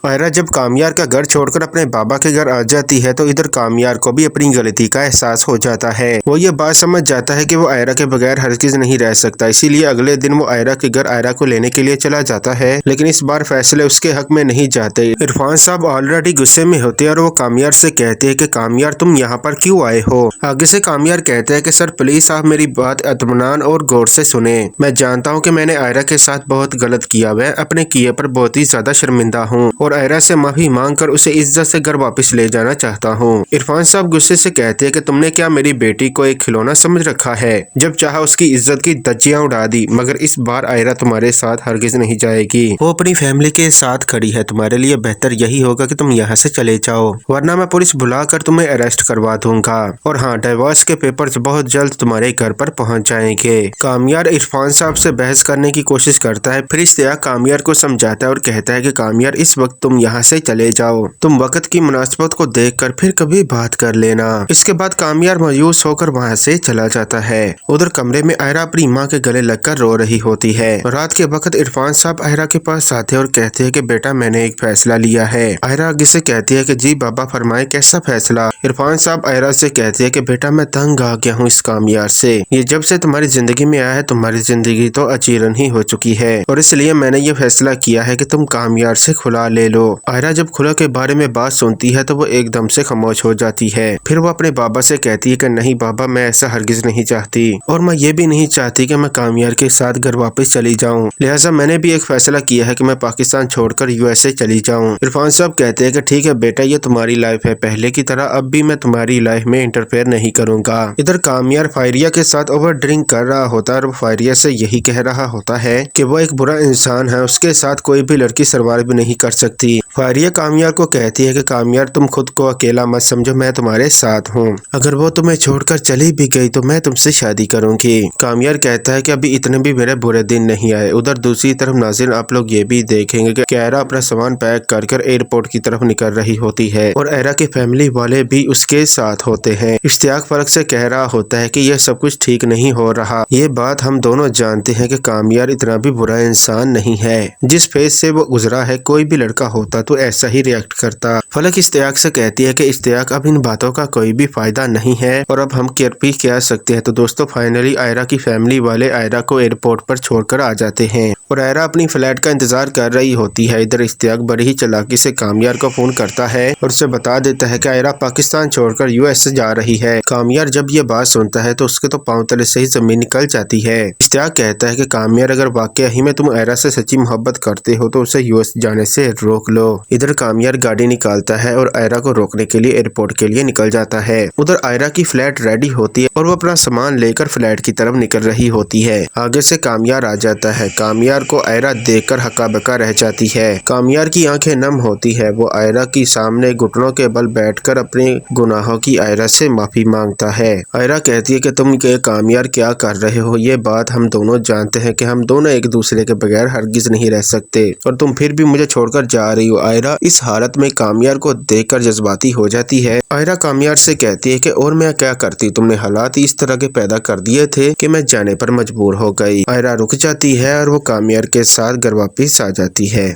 आयरा जब कामयार का घर छोड़कर अपने बाबा के घर आ जाती है तो इधर कामयार को भी अपनी गलती का एहसास हो जाता है। वो ये बात समझ जाता है कि वो आयरा के बगैर हरगिज नहीं रह सकता, इसीलिए अगले दिन वो आयरा के घर आयरा को लेने के लिए चला जाता है। लेकिन इस बार फैसले उसके हक में नहीं जाते। इरफान साहब ऑलरेडी गुस्से में होते हैं और वो कामयार से कहते हैं कि कामयार तुम यहाँ पर क्यों आए हो। आगे से कामयार कहते हैं कि सर प्लीज आप मेरी बात इत्मीनान और गौर से सुने। मैं जानता हूँ कि मैंने आयरा के साथ बहुत गलत किया, वह अपने किए पर बहुत ही ज्यादा शर्मिंदा हूँ और आयरा से माफी मांग कर उसे इज्जत से घर वापस ले जाना चाहता हूँ। इरफान साहब गुस्से से कहते हैं कि तुमने क्या मेरी बेटी को एक खिलौना समझ रखा है, जब चाहा उसकी इज्जत की धज्जियां उड़ा दी, मगर इस बार आयरा तुम्हारे साथ हरगिज नहीं जाएगी। वो अपनी फैमिली के साथ खड़ी है, तुम्हारे लिए बेहतर यही होगा कि तुम यहाँ से चले जाओ, वरना मैं पुलिस बुलाकर तुम्हें अरेस्ट करवा दूंगा। और हाँ, डिवोर्स के पेपर्स बहुत जल्द तुम्हारे घर पर पहुँच जाएंगे। कामयार इरफान साहब से बहस करने की कोशिश करता है, फिर इश्तियाक कामयार को समझाता है और कहता है कि कामयार इस वक्त तुम यहाँ से चले जाओ, तुम वक्त की मुनासिबत को देखकर फिर कभी बात कर लेना। इसके बाद कामयार मायूस होकर वहाँ से चला जाता है। उधर कमरे में आयरा अपनी माँ के गले लगकर रो रही होती है। रात के वक्त इरफान साहब आयरा के पास आते हैं और कहते हैं कि बेटा मैंने एक फैसला लिया है। आयरा आगे से कहती है कि जी बाबा फरमाए, कैसा फैसला। इरफान साहब आयरा से कहते हैं कि बेटा मैं तंग आ गया हूँ इस कामयार से, ये जब से तुम्हारी जिंदगी में आया है तुम्हारी जिंदगी तो अचीरन ही हो चुकी है और इसलिए मैंने ये फैसला किया है कि तुम कामयार से खुला ले लो। आयरा जब खुला के बारे में बात सुनती है तो वो एकदम से खामोश हो जाती है। फिर वो अपने बाबा से कहती है कि नहीं बाबा, मैं ऐसा हरगिज नहीं चाहती और मैं ये भी नहीं चाहती कि मैं कामयार के साथ घर वापस चली जाऊं, लिहाजा मैंने भी एक फैसला किया है कि मैं पाकिस्तान छोड़कर यूएसए चली जाऊं। इरफान साहब कहते हैं कि ठीक है बेटा, ये तुम्हारी लाइफ है, पहले की तरह अब भी मैं तुम्हारी लाइफ में इंटरफेयर नहीं करूंगा। इधर कामयार फायरिया के साथ ओवर ड्रिंक कर रहा होता है और फायरिया से यही कह रहा होता है कि वो एक बुरा इंसान है, उसके साथ कोई भी लड़की सरवाइव भी नहीं कर सकती। फायरिया कामयार को कहती है कि कामयार तुम खुद को अकेला मत समझो, मैं तुम्हारे साथ हूँ, अगर वो तुम्हें छोड़कर चली भी गई तो मैं तुमसे शादी करूंगी। कामयार कहता है कि अभी इतने भी मेरे बुरे दिन नहीं आए। उधर दूसरी तरफ नाज़रीन आप लोग ये भी देखेंगे कि आयरा अपना सामान पैक कर एयरपोर्ट की तरफ निकल रही होती है और आयरा के फैमिली वाले भी उसके साथ होते हैं। इश्तियाक फर्क से कह रहा होता है कि यह सब कुछ ठीक नहीं हो रहा। ये बात हम दोनों जानते हैं कि कामयार इतना भी बुरा इंसान नहीं है, जिस फेज से वो गुजरा है कोई भी लड़का होता तो ऐसा ही रिएक्ट करता। फलक इश्तियाक से कहती है कि इश्तियाक अब इन बातों का कोई भी फायदा नहीं है और अब हम भी क्या सकते हैं। तो दोस्तों फाइनली आयरा की फैमिली वाले आयरा को एयरपोर्ट पर छोड़कर आ जाते हैं और आयरा अपनी फ्लाइट का इंतजार कर रही होती है। इधर इश्तियाक बड़ी ही चालाकी से कामयार को फोन करता है और उसे बता देता है कि आयरा पाकिस्तान छोड़कर यूएस जा रही है। कामयार जब ये बात सुनता है तो उसके तो पांव तले से ही जमीन निकल जाती है। इश्तियाक कहता है कि कामयार अगर वाकई ही में तुम आयरा से सच्ची मोहब्बत करते हो तो उसे यूएस जाने से रोक लो। इधर कामयार गाड़ी निकालता है और आयरा को रोकने के लिए एयरपोर्ट के लिए निकल जाता है। उधर आयरा की फ्लाइट रेडी होती है और वो अपना सामान लेकर फ्लाइट की तरफ निकल रही होती है। आगे से कामयार आ जाता है। कामयार को आयरा देखकर हक्का बक्का रह जाती है। कामयार की आंखें नम होती है। वो आयरा की सामने घुटनों के बल बैठकर अपने गुनाहों की आयरा से माफी मांगता है। आयरा कहती है कि तुम के कामयार क्या कर रहे हो, ये बात हम दोनों जानते हैं कि हम दोनों एक दूसरे के बगैर हरगिज नहीं रह सकते और तुम फिर भी मुझे छोड़कर जा रही हो। आयरा इस हालत में कामयार को देखकर जज्बाती हो जाती है। आयरा कामयार से कहती है कि और मैं क्या करती, तुमने हालात इस तरह के पैदा कर दिए थे कि मैं जाने पर मजबूर हो गई। आयरा रुक जाती है और वो कामयार के साथ घर वापिस आ जाती है।